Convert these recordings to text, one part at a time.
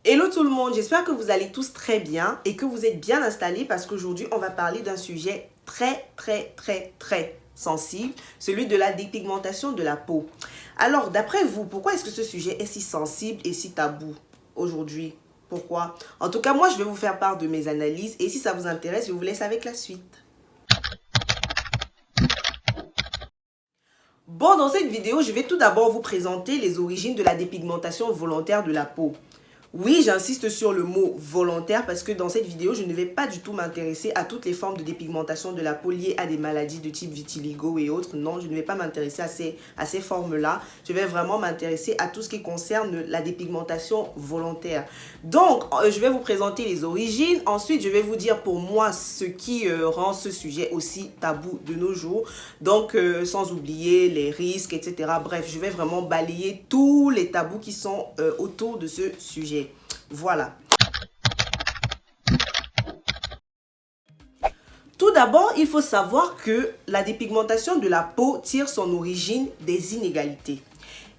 Hello tout le monde, j'espère que vous allez tous très bien et que vous êtes bien installés parce qu'aujourd'hui on va parler d'un sujet très sensible, celui de la dépigmentation de la peau. Alors d'après vous, pourquoi est-ce que ce sujet est si sensible et si tabou aujourd'hui? Pourquoi? En tout cas, moi je vais vous faire part de mes analyses et si ça vous intéresse, je vous laisse avec la suite. Bon, dans cette vidéo, je vais tout d'abord vous présenter les origines de la dépigmentation volontaire de la peau. Oui, j'insiste sur le mot volontaire parce que dans cette vidéo, je ne vais pas du tout m'intéresser à toutes les formes de dépigmentation de la peau liées à des maladies de type vitiligo et autres. Non, je ne vais pas m'intéresser à ces formes-là. Je vais vraiment m'intéresser à tout ce qui concerne la dépigmentation volontaire. Donc, je vais vous présenter les origines. Ensuite, je vais vous dire pour moi ce qui rend ce sujet aussi tabou de nos jours. Donc, sans oublier les risques, etc. Bref, je vais vraiment balayer tous les tabous qui sont autour de ce sujet. Voilà. Tout d'abord, il faut savoir que la dépigmentation de la peau tire son origine des inégalités.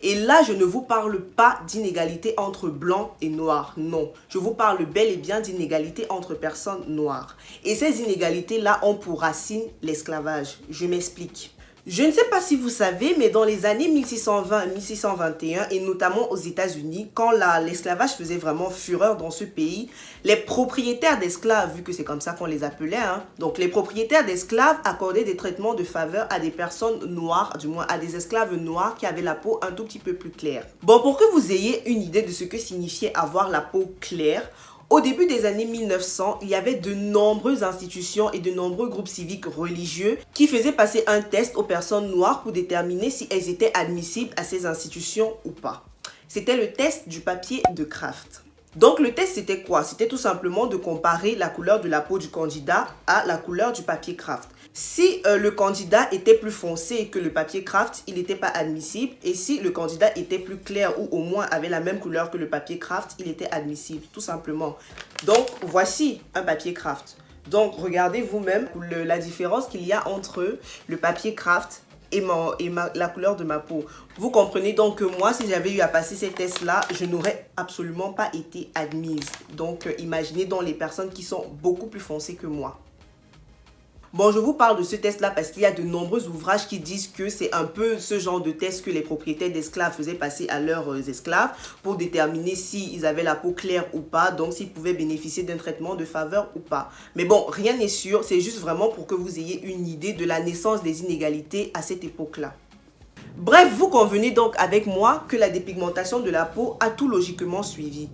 Et là, je ne vous parle pas d'inégalité entre blancs et noirs, non. Je vous parle bel et bien d'inégalité entre personnes noires. Et ces inégalités-là ont pour racine l'esclavage. Je m'explique. Je ne sais pas si vous savez, mais dans les années 1620-1621 et notamment aux États-Unis, quand l'esclavage faisait vraiment fureur dans ce pays, les propriétaires d'esclaves, vu que c'est comme ça qu'on les appelait, donc les propriétaires d'esclaves accordaient des traitements de faveur à des personnes noires, du moins à des esclaves noirs qui avaient la peau un tout petit peu plus claire. Bon, pour que vous ayez une idée de ce que signifiait avoir la peau claire, au début des années 1900, il y avait de nombreuses institutions et de nombreux groupes civiques religieux qui faisaient passer un test aux personnes noires pour déterminer si elles étaient admissibles à ces institutions ou pas. C'était le test du papier de Kraft. Donc le test c'était quoi? C'était tout simplement de comparer la couleur de la peau du candidat à la couleur du papier Kraft. Si le candidat était plus foncé que le papier Kraft, il n'était pas admissible. Et si le candidat était plus clair ou au moins avait la même couleur que le papier Kraft, il était admissible, tout simplement. Donc voici un papier Kraft. Donc regardez vous-même la différence qu'il y a entre le papier Kraft et la couleur de ma peau. Vous comprenez donc que moi, si j'avais eu à passer ces tests-là, je n'aurais absolument pas été admise. Donc imaginez donc les personnes qui sont beaucoup plus foncées que moi. Bon, je vous parle de ce test-là parce qu'il y a de nombreux ouvrages qui disent que c'est un peu ce genre de test que les propriétaires d'esclaves faisaient passer à leurs esclaves pour déterminer s'ils avaient la peau claire ou pas, donc s'ils pouvaient bénéficier d'un traitement de faveur ou pas. Mais bon, rien n'est sûr, c'est juste vraiment pour que vous ayez une idée de la naissance des inégalités à cette époque-là. Bref, vous convenez donc avec moi que la dépigmentation de la peau a tout logiquement suivi.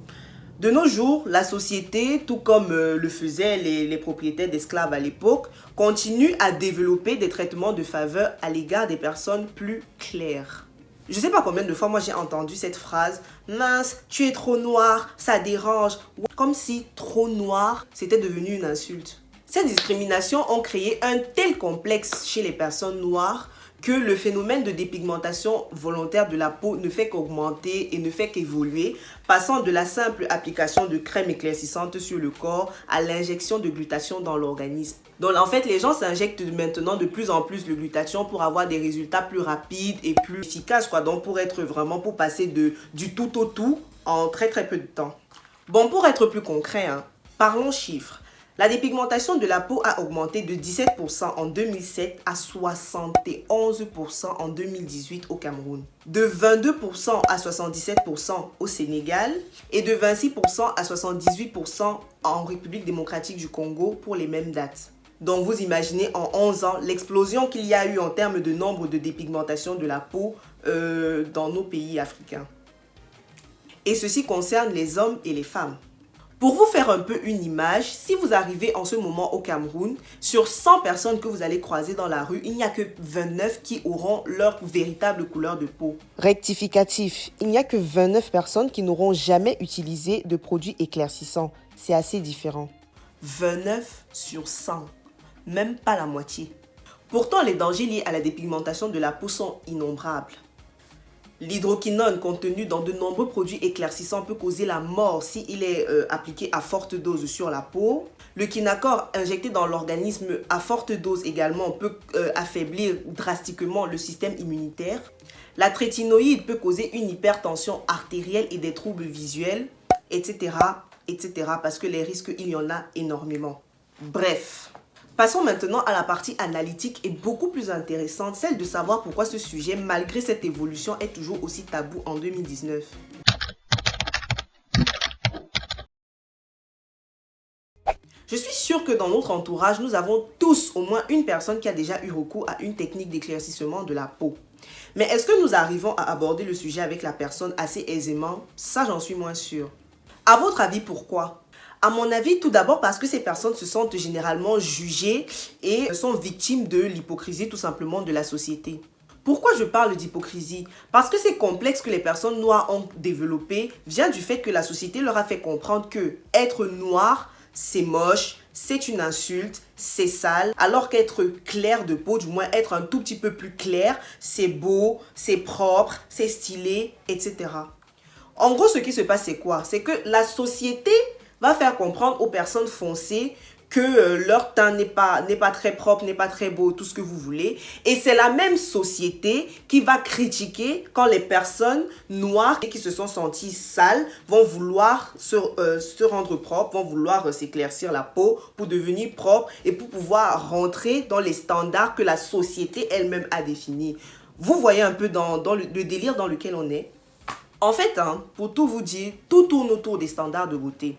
De nos jours, la société, tout comme le faisaient les propriétaires d'esclaves à l'époque, continue à développer des traitements de faveur à l'égard des personnes plus claires. Je ne sais pas combien de fois moi j'ai entendu cette phrase « Mince, tu es trop noir, ça dérange ». Comme si trop noir, c'était devenu une insulte. Ces discriminations ont créé un tel complexe chez les personnes noires que le phénomène de dépigmentation volontaire de la peau ne fait qu'augmenter et ne fait qu'évoluer, passant de la simple application de crème éclaircissante sur le corps à l'injection de glutathion dans l'organisme. Donc en fait, les gens s'injectent maintenant de plus en plus le glutathion pour avoir des résultats plus rapides et plus efficaces, donc pour passer du tout au tout en très peu de temps. Bon, pour être plus concret, parlons chiffres. La dépigmentation de la peau a augmenté de 17% en 2007 à 71% en 2018 au Cameroun, de 22% à 77% au Sénégal et de 26% à 78% en République démocratique du Congo pour les mêmes dates. Donc vous imaginez en 11 ans l'explosion qu'il y a eu en termes de nombre de dépigmentation de la peau dans nos pays africains. Et ceci concerne les hommes et les femmes. Pour vous faire un peu une image, si vous arrivez en ce moment au Cameroun, sur 100 personnes que vous allez croiser dans la rue, il n'y a que 29 qui auront leur véritable couleur de peau. Rectificatif, il n'y a que 29 personnes qui n'auront jamais utilisé de produits éclaircissants. C'est assez différent. 29 sur 100, même pas la moitié. Pourtant, les dangers liés à la dépigmentation de la peau sont innombrables. L'hydroquinone contenu dans de nombreux produits éclaircissants peut causer la mort s'il est appliqué à forte dose sur la peau. Le Kinacor injecté dans l'organisme à forte dose également peut affaiblir drastiquement le système immunitaire. La trétinoïde peut causer une hypertension artérielle et des troubles visuels. etc., etc. Parce que les risques, il y en a énormément. Bref. Passons maintenant à la partie analytique et beaucoup plus intéressante, celle de savoir pourquoi ce sujet, malgré cette évolution, est toujours aussi tabou en 2019. Je suis sûre que dans notre entourage, nous avons tous au moins une personne qui a déjà eu recours à une technique d'éclaircissement de la peau. Mais est-ce que nous arrivons à aborder le sujet avec la personne assez aisément? Ça, j'en suis moins sûre. À votre avis, pourquoi? À mon avis, tout d'abord parce que ces personnes se sentent généralement jugées et sont victimes de l'hypocrisie tout simplement de la société. Pourquoi je parle d'hypocrisie? Parce que ces complexes que les personnes noires ont développés vient du fait que la société leur a fait comprendre que être noir, c'est moche, c'est une insulte, c'est sale, alors qu'être clair de peau, du moins être un tout petit peu plus clair, c'est beau, c'est propre, c'est stylé, etc. En gros, ce qui se passe, c'est quoi? C'est que la société va faire comprendre aux personnes foncées que leur teint n'est pas très propre, n'est pas très beau, tout ce que vous voulez. Et c'est la même société qui va critiquer quand les personnes noires qui se sont senties sales vont vouloir se rendre propres, vont vouloir s'éclaircir la peau pour devenir propre et pour pouvoir rentrer dans les standards que la société elle-même a définis. Vous voyez un peu dans le délire dans lequel on est. En fait, pour tout vous dire, tout tourne autour des standards de beauté.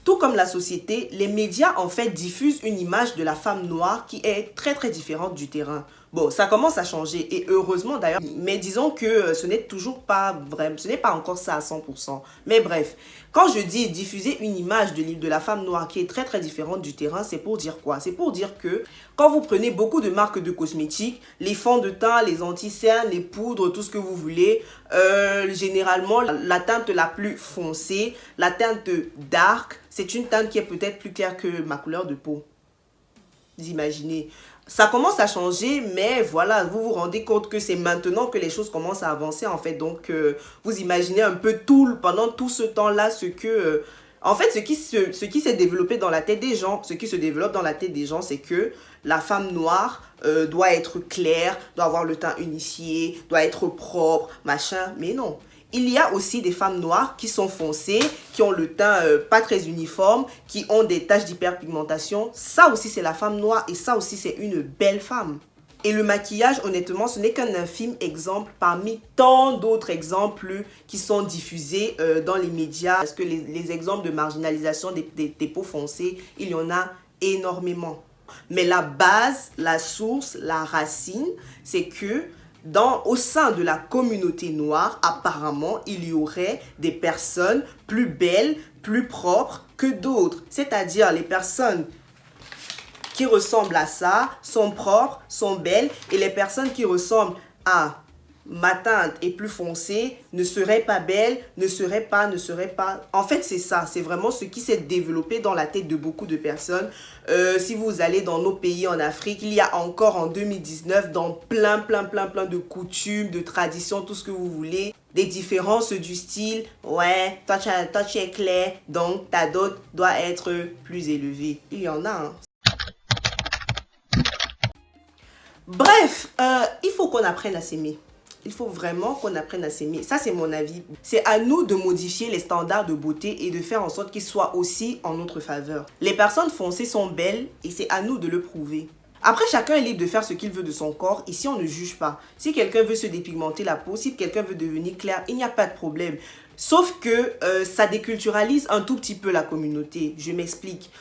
Tout comme la société, les médias en fait diffusent une image de la femme noire qui est très très différente du terrain. Bon, ça commence à changer et heureusement d'ailleurs, mais disons que ce n'est toujours pas vrai, ce n'est pas encore ça à 100%. Mais bref, quand je dis diffuser une image de la femme noire qui est très très différente du terrain, c'est pour dire quoi? C'est pour dire que quand vous prenez beaucoup de marques de cosmétiques, les fonds de teint, les anti-cernes, les poudres, tout ce que vous voulez, généralement la teinte la plus foncée, la teinte dark, c'est une teinte qui est peut-être plus claire que ma couleur de peau. Vous imaginez? Ça commence à changer, mais voilà, vous vous rendez compte que c'est maintenant que les choses commencent à avancer en fait. Donc, vous imaginez un peu pendant tout ce temps-là, en fait, ce qui s'est développé dans la tête des gens, ce qui se développe dans la tête des gens, c'est que la femme noire doit être claire, doit avoir le teint unifié, doit être propre, machin, mais non. Il y a aussi des femmes noires qui sont foncées, qui ont le teint pas très uniforme, qui ont des taches d'hyperpigmentation. Ça aussi, c'est la femme noire et ça aussi, c'est une belle femme. Et le maquillage, honnêtement, ce n'est qu'un infime exemple parmi tant d'autres exemples qui sont diffusés dans les médias. Parce que les exemples de marginalisation des peaux foncées, il y en a énormément. Mais la base, la source, la racine, c'est que au sein de la communauté noire, apparemment, il y aurait des personnes plus belles, plus propres que d'autres. C'est-à-dire les personnes qui ressemblent à ça sont propres, sont belles, et les personnes qui ressemblent à ma teinte est plus foncée, ne serait pas belle, ne serait pas. En fait, c'est ça. C'est vraiment ce qui s'est développé dans la tête de beaucoup de personnes. Si vous allez dans nos pays en Afrique, il y a encore en 2019, dans plein de coutumes, de traditions, tout ce que vous voulez, des différences du style. Ouais, toi tu es clair, donc ta dot doit être plus élevée. Il y en a, hein. Bref, il faut qu'on apprenne à s'aimer. Il faut vraiment qu'on apprenne à s'aimer. Ça, c'est mon avis. C'est à nous de modifier les standards de beauté et de faire en sorte qu'ils soient aussi en notre faveur. Les personnes foncées sont belles et c'est à nous de le prouver. Après, chacun est libre de faire ce qu'il veut de son corps. Ici, on ne juge pas. Si quelqu'un veut se dépigmenter la peau, si quelqu'un veut devenir clair, il n'y a pas de problème. Sauf que ça déculturalise un tout petit peu la communauté. Je m'explique.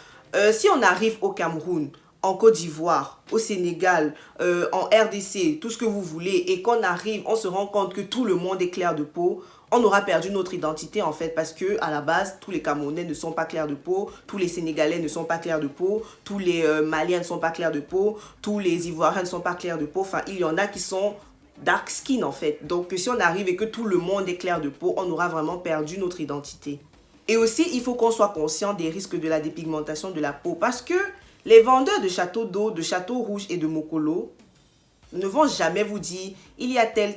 Si on arrive au Cameroun, en Côte d'Ivoire, au Sénégal, en RDC, tout ce que vous voulez, et qu'on arrive, on se rend compte que tout le monde est clair de peau, on aura perdu notre identité en fait, parce que à la base, tous les Camerounais ne sont pas clairs de peau, tous les Sénégalais ne sont pas clairs de peau, tous les Maliens ne sont pas clairs de peau, tous les Ivoiriens ne sont pas clairs de peau, enfin il y en a qui sont dark skin en fait. Donc si on arrive et que tout le monde est clair de peau, on aura vraiment perdu notre identité. Et aussi, il faut qu'on soit conscient des risques de la dépigmentation de la peau, parce que les vendeurs de châteaux d'eau, de châteaux rouges et de Mokolo ne vont jamais vous dire il y a tel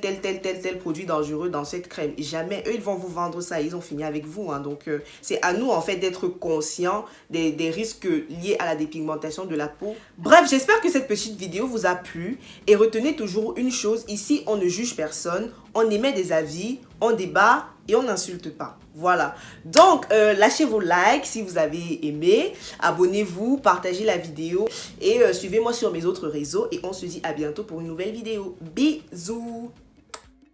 produit dangereux dans cette crème. Jamais. Eux, ils vont vous vendre ça. Ils ont fini avec vous. Hein. Donc, c'est à nous, en fait, d'être conscients des risques liés à la dépigmentation de la peau. Bref, j'espère que cette petite vidéo vous a plu. Et retenez toujours une chose. Ici, on ne juge personne. On émet des avis, on débat et on n'insulte pas. Voilà. Donc, lâchez vos likes si vous avez aimé. Abonnez-vous, partagez la vidéo et suivez-moi sur mes autres réseaux. Et on se dit à bientôt pour une nouvelle vidéo. Bisous!